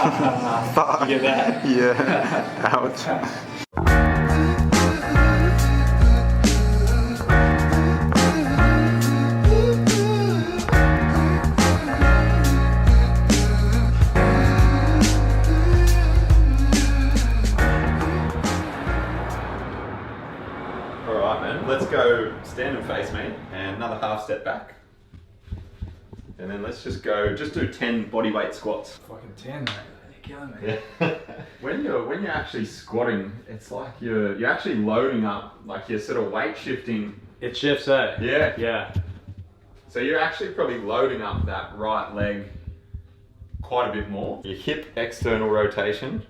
Fuck. You get that? Yeah. Ouch. Alright man, let's go stand and face me and another half step back. And then let's just do 10 bodyweight squats. Fucking 10, mate. You're killing me. Yeah. when you're actually squatting, it's like you're actually loading up, like you're sort of weight shifting. It shifts, eh? Yeah. Yeah. So you're actually probably loading up that right leg quite a bit more. Your hip external rotation,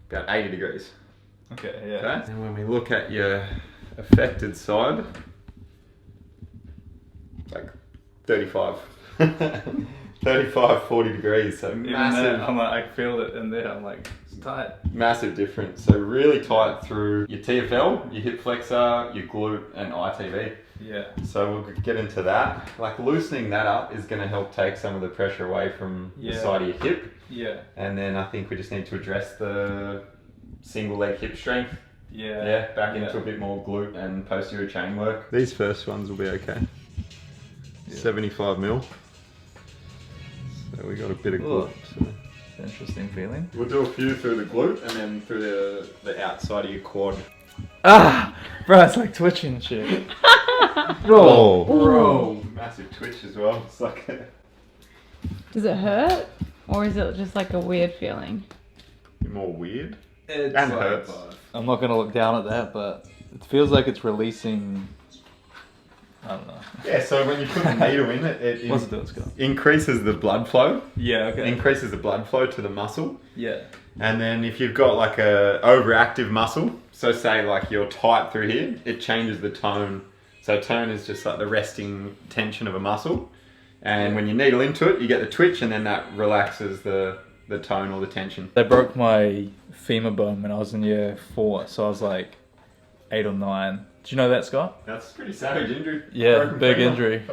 about 80 degrees. Okay, yeah. Okay? And when we look at your affected side, it's like 35. 35, 40 degrees. So Even massive. there, I'm like, I feel it in there. I'm like, it's tight. Massive difference. So really tight through your TFL, your hip flexor, your glute, and ITV. Yeah. So we'll get into that. Like loosening that up is going to help take some of the pressure away from the side of your hip. Yeah. And then I think we just need to address the single leg hip strength. Yeah. Yeah, back into a bit more glute and posterior chain work. These first ones will be okay. Yeah. 75 mil. So we got a bit of glute. So. Interesting feeling. We'll do a few through the glute and then through the outside of your quad. Ah! Bro, it's like twitching and shit. Oh, bro. Massive twitch as well. It's like Does it hurt? Or is it just like a weird feeling? more weird. It's and hurts. I'm not gonna look down at that, but it feels like it's releasing. I don't know. Yeah, so when you put the needle in it, What's it doing, Scott? increases the blood flow. Yeah, okay. Increases the blood flow to the muscle. Yeah. And then if you've got like a overactive muscle, so say like you're tight through here, it changes the tone. So tone is just like the resting tension of a muscle. And when you needle into it, you get the twitch and then that relaxes the tone or the tension. They broke my femur bone when I was in year 4, so I was like 8 or 9. Do you know that, Scott? That's a pretty savage injury. Yeah, Broken big femur. injury.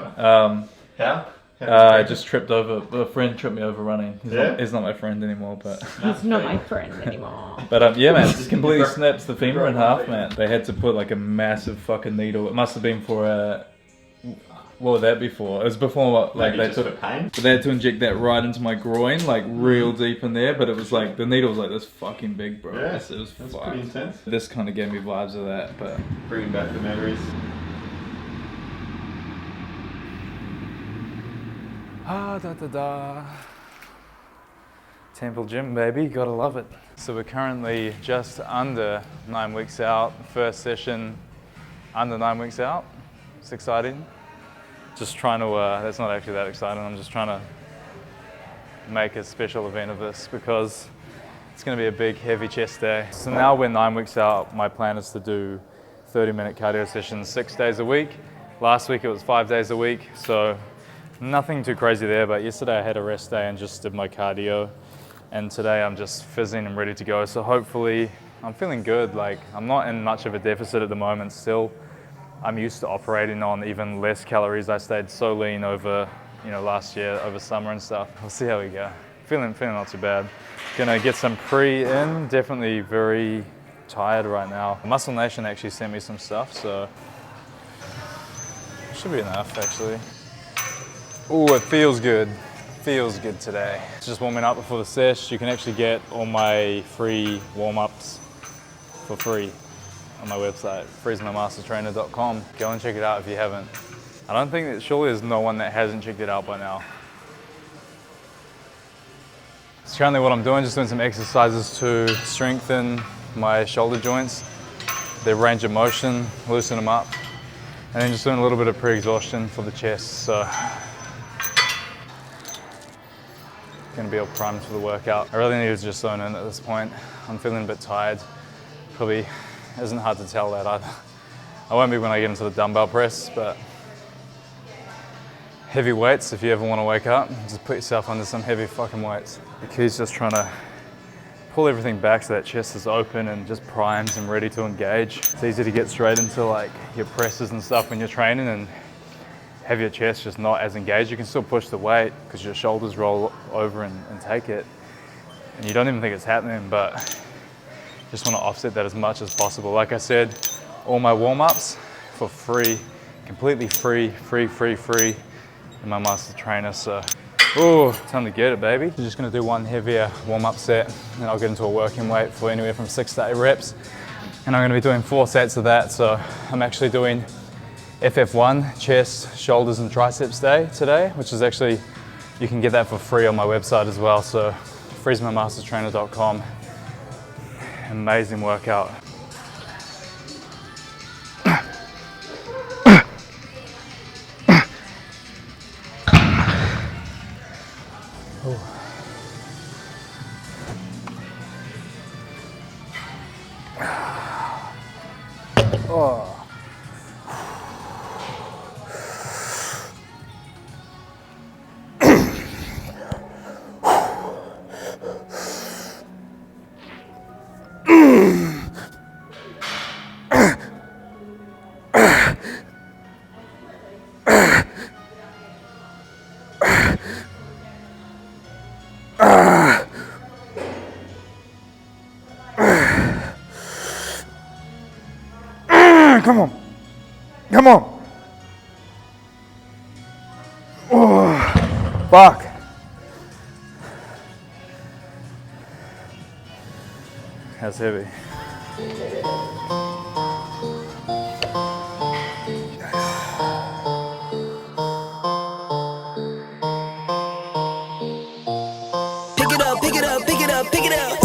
How? I just tripped over. A friend tripped me over running. He's not my friend anymore, but. He's not my friend anymore. But yeah, man, it completely snaps the femur in half, man. They had to put like a massive fucking needle. It must have been for a. What would that be for? It was before like Maybe they just took. for pain? But they had to inject that right into my groin, like real deep in there. But it was like the needle was like this fucking big, bro. Yeah, it was that's fucked. pretty intense. This kind of gave me vibes of that, but. Bringing back the memories. Ah, da da da. Temple Gym, baby, gotta love it. So we're currently just under 9 weeks out. First session under 9 weeks out. It's exciting. Just trying to, that's not actually that exciting. I'm just trying to make a special event of this because it's gonna be a big, heavy chest day. So now we're 9 weeks out. My plan is to do 30-minute cardio sessions 6 days a week. Last week it was 5 days a week. So nothing too crazy there, but yesterday I had a rest day and just did my cardio. And today I'm just fizzing and ready to go. So hopefully I'm feeling good. Like I'm not in much of a deficit at the moment still. I'm used to operating on even less calories. I stayed so lean over, last year, over summer and stuff. We'll see how we go. Feeling not too bad. Gonna get some pre in, definitely very tired right now. Muscle Nation actually sent me some stuff, so should be enough actually. Oh, it feels good. Feels good today. Just warming up before the sesh. You can actually get all my free warm-ups for free on my website, freezmamastertrainer.com. Go and check it out if you haven't. I don't think that, surely there's no one that hasn't checked it out by now. So currently what I'm doing, just doing some exercises to strengthen my shoulder joints, their range of motion, loosen them up, and then just doing a little bit of pre-exhaustion for the chest. So gonna be all primed for the workout. I really need to just zone in at this point. I'm feeling a bit tired. Probably isn't hard to tell that either. I won't be when I get into the dumbbell press, but heavy weights, if you ever want to wake up, just put yourself under some heavy fucking weights. The key's just trying to pull everything back so that chest is open and just primed and ready to engage. It's easy to get straight into like your presses and stuff when you're training and have your chest just not as engaged. You can still push the weight because your shoulders roll over and take it. and you don't even think it's happening, but just want to offset that as much as possible. Like I said, all my warm-ups for free, completely free in my master trainer. So, oh, time to get it, baby. I'm just gonna do one heavier warm-up set, and I'll get into a working weight for anywhere from 6 to 8 reps. And I'm gonna be doing 4 sets of that. So I'm actually doing FF1, chest, shoulders, and triceps day today, which is actually, you can get that for free on my website as well. So freezmamastertrainer.com. Amazing workout. Oh. Come on. Come on. Oh, fuck. That's heavy. Pick it up, pick it up, pick it up, pick it up.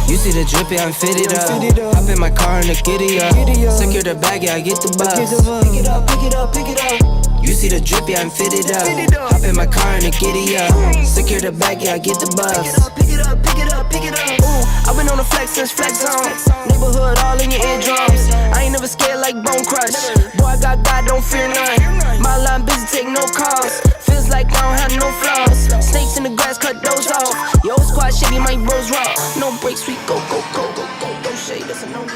You see the drippy, I'm fitted up. Hop in my car and the giddy up. Secure the bag, yeah, I get the bus. Pick it up, pick it up, pick it up. You see the drippy, I'm fitted up. Hop in my car and the giddy up. Secure the bag, yeah, I get the bus. Pick it up, pick it up, pick it up. Ooh, I've been on the flex since flex zone. Neighborhood all in your eardrums. I ain't never scared like Bone Crush. Boy, I got God, don't fear none. My line busy, take no calls. Feels like I don't have no flaws. Snakes in the grass, cut those off. Yo, squad shitty, my bros raw. No breaks, we go, go, go, go, go. Don't shade, that's a no-no.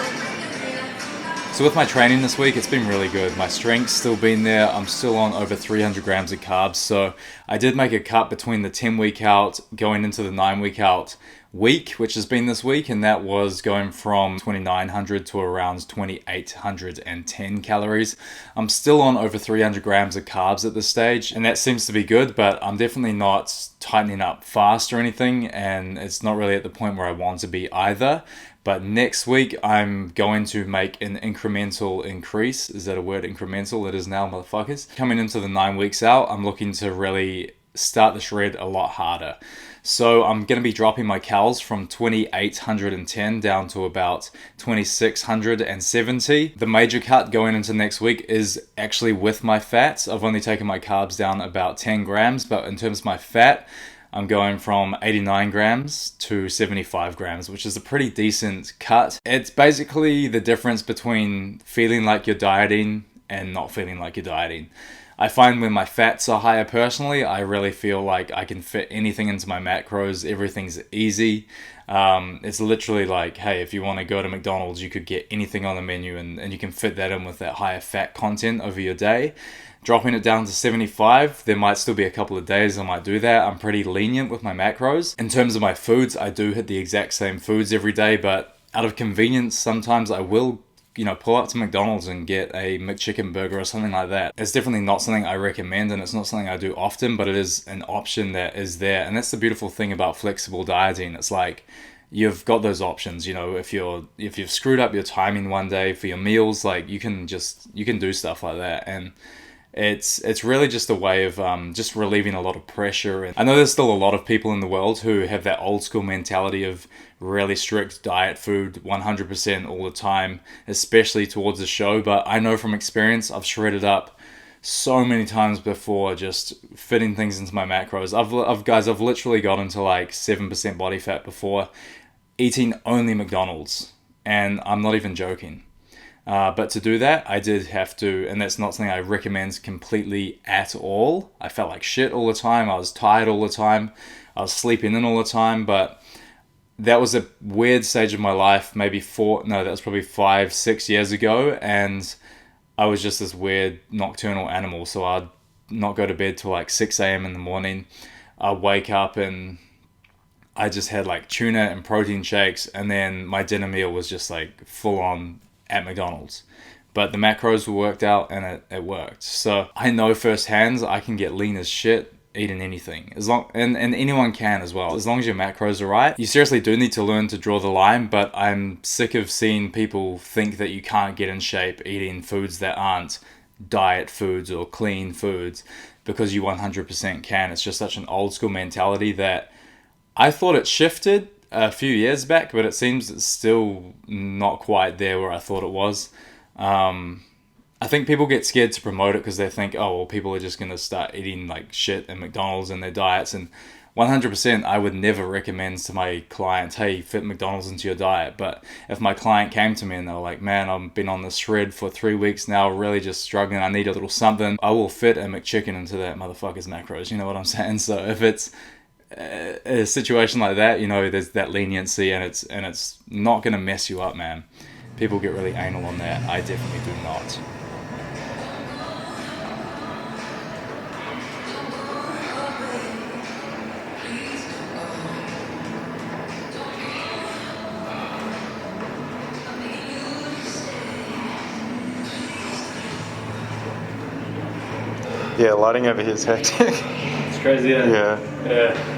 So with my training this week, it's been really good. My strength's still been there. I'm still on over 300 grams of carbs. So I did make a cut between the 10-week out going into the 9-week out week, which has been this week, and that was going from 2,900 to around 2,810 calories. I'm still on over 300 grams of carbs at this stage, and that seems to be good, but I'm definitely not tightening up fast or anything, and it's not really at the point where I want to be either. But next week, I'm going to make an incremental increase. Is that a word, incremental? It is now, motherfuckers. Coming into the 9 weeks out, I'm looking to really start the shred a lot harder. So I'm going to be dropping my calories from 2,810 down to about 2,670. The major cut going into next week is actually with my fats. I've only taken my carbs down about 10 grams, but in terms of my fat, I'm going from 89 grams to 75 grams, which is a pretty decent cut. It's basically the difference between feeling like you're dieting and not feeling like you're dieting. I find when my fats are higher personally, I really feel like I can fit anything into my macros. Everything's easy. It's literally like, hey, if you want to go to McDonald's, you could get anything on the menu and you can fit that in with that higher fat content over your day. Dropping it down to 75, there might still be a couple of days I might do that. I'm pretty lenient with my macros. In terms of my foods, I do hit the exact same foods every day, but out of convenience, sometimes I will, pull up to McDonald's and get a McChicken burger or something like that. It's definitely not something I recommend, and it's not something I do often, but it is an option that is there. And that's the beautiful thing about flexible dieting. It's like, you've got those options. If you've screwed up your timing one day for your meals, like you can do stuff like that. And it's really just a way of just relieving a lot of pressure. And I know there's still a lot of people in the world who have that old school mentality of really strict diet food 100% all the time, especially towards the show. But I know from experience, I've shredded up so many times before just fitting things into my macros. I've literally gotten to like 7% body fat before eating only McDonald's, and I'm not even joking. But to do that, I did have to, and that's not something I recommend completely at all. I felt like shit all the time. I was tired all the time. I was sleeping in all the time. But that was a weird stage of my life, that was probably 5-6 years ago. And I was just this weird nocturnal animal. So I'd not go to bed till like 6 a.m. in the morning. I'd wake up and I just had like tuna and protein shakes, and then my dinner meal was just like full on at McDonald's. But the macros were worked out, and it worked. So I know firsthand I can get lean as shit eating anything, and anyone can as well, as long as your macros are right. You seriously do need to learn to draw the line, but I'm sick of seeing people think that you can't get in shape eating foods that aren't diet foods or clean foods, because you 100% can. It's just such an old school mentality that I thought it shifted a few years back, but it seems it's still not quite there where I thought it was. I think people get scared to promote it because they think, oh, well, people are just going to start eating like shit at McDonald's in their diets. And 100%, I would never recommend to my clients, hey, fit McDonald's into your diet. But if my client came to me and they were like, man, I've been on this shred for 3 weeks now, really just struggling, I need a little something, I will fit a McChicken into that motherfucker's macros. You know what I'm saying? So if it's a situation like that, you know, there's that leniency, and it's not going to mess you up, man. People get really anal on that. I definitely do not. Yeah, lighting over here is hectic. It's crazy, isn't it? Yeah.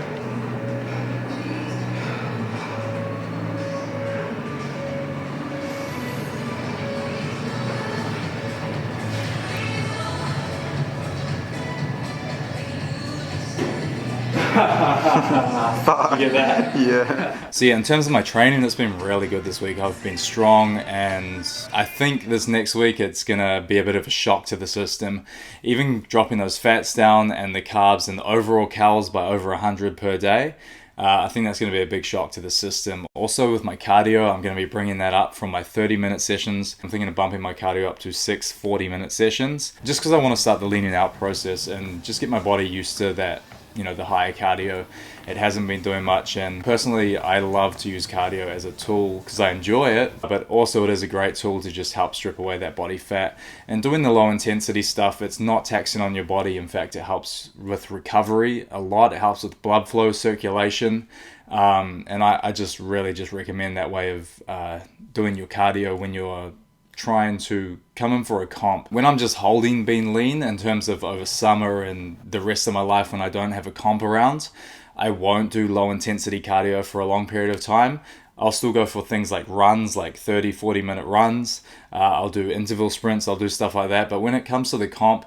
You get that? Yeah. So yeah, in terms of my training, it's been really good this week. I've been strong, and I think this next week it's gonna be a bit of a shock to the system. Even dropping those fats down and the carbs and the overall calories by over 100 per day, I think that's going to be a big shock to the system. Also with my cardio, I'm going to be bringing that up from my 30-minute sessions. I'm thinking of bumping my cardio up to 6 40-minute sessions, just because I want to start the leaning out process and just get my body used to that, you know, the higher cardio. It hasn't been doing much, and personally I love to use cardio as a tool because I enjoy it, but also it is a great tool to just help strip away that body fat. And doing the low intensity stuff, it's not taxing on your body. In fact, it helps with recovery a lot. It helps with blood flow, circulation, and I just really just recommend that way of doing your cardio when you're trying to come in for a comp. When I'm just holding being lean in terms of over summer and the rest of my life when I don't have a comp around, I won't do low intensity cardio for a long period of time. I'll still go for things like runs, like 30-40 minute runs. I'll do interval sprints, I'll do stuff like that. But when it comes to the comp,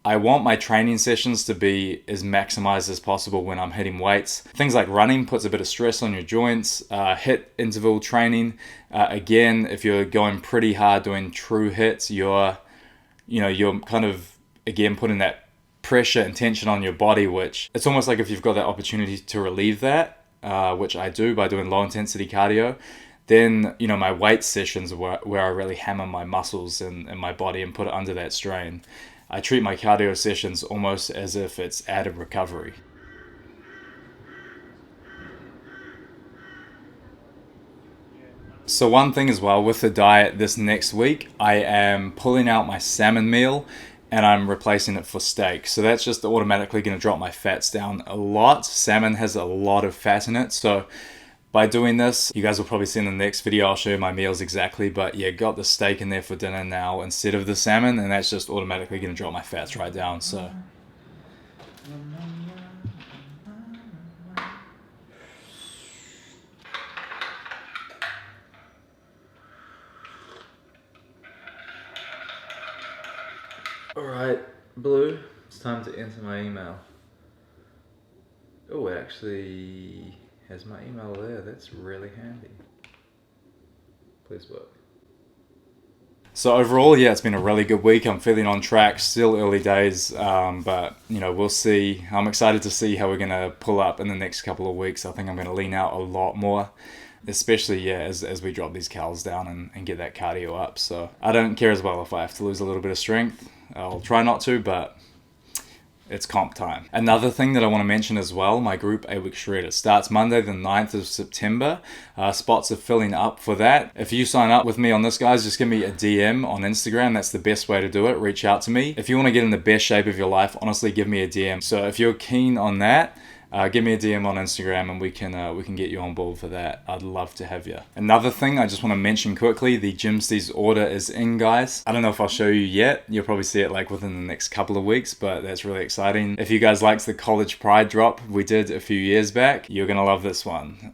I want my training sessions to be as maximized as possible when I'm hitting weights. Things like running puts a bit of stress on your joints. HIIT interval training, again, if you're going pretty hard doing true hits, you're kind of, again, putting that pressure and tension on your body, which it's almost like if you've got that opportunity to relieve that, which I do by doing low intensity cardio, then, you know, my weight sessions are where I really hammer my muscles and my body and put it under that strain. I treat my cardio sessions almost as if it's added recovery. So one thing as well with the diet this next week, I am pulling out my salmon meal and I'm replacing it for steak. So that's just automatically going to drop my fats down a lot. Salmon has a lot of fat in it. So by doing this, you guys will probably see in the next video, I'll show you my meals exactly. But yeah, got the steak in there for dinner now instead of the salmon. And that's just automatically going to drop my fats right down. So. Alright, Blue, it's time to enter my email. Oh, it actually has my email there. That's really handy. Please work. So overall, yeah, it's been a really good week. I'm feeling on track. Still early days, but you know, we'll see. I'm excited to see how we're gonna pull up in the next couple of weeks. I think I'm gonna lean out a lot more, especially as we drop these calories down and get that cardio up. So I don't care as well if I have to lose a little bit of strength. I'll try not to, but it's comp time. Another thing that I want to mention as well, my group 8 Week Shred, it starts Monday the 9th of September. Spots are filling up for that. If you sign up with me on this, guys, just give me a DM on Instagram. That's the best way to do it. Reach out to me. If you want to get in the best shape of your life, honestly, give me a DM. So if you're keen on that, give me a DM on Instagram and we can get you on board for that. I'd love to have you. Another thing I just want to mention quickly, the Gymstees order is in, guys. I don't know if I'll show you yet. You'll probably see it like within the next couple of weeks, but that's really exciting. If you guys liked the College Pride drop we did a few years back, you're gonna love this one.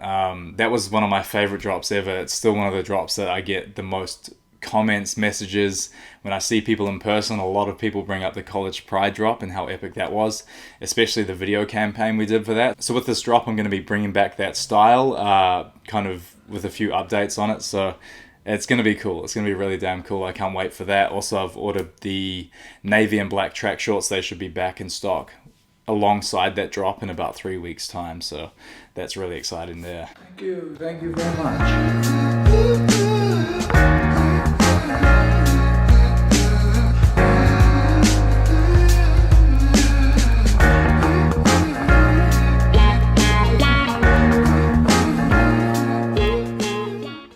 That was one of my favorite drops ever. It's still one of the drops that I get the most comments, messages. When I see people in person, a lot of people bring up the College Pride drop and how epic that was, especially the video campaign we did for that. So with this drop, I'm going to be bringing back that style, kind of with a few updates on it. So it's going to be cool. It's going to be really damn cool. I can't wait for that. Also, I've ordered the navy and black track shorts. They should be back in stock alongside that drop in about 3 weeks time. So that's really exciting there. Thank you very much.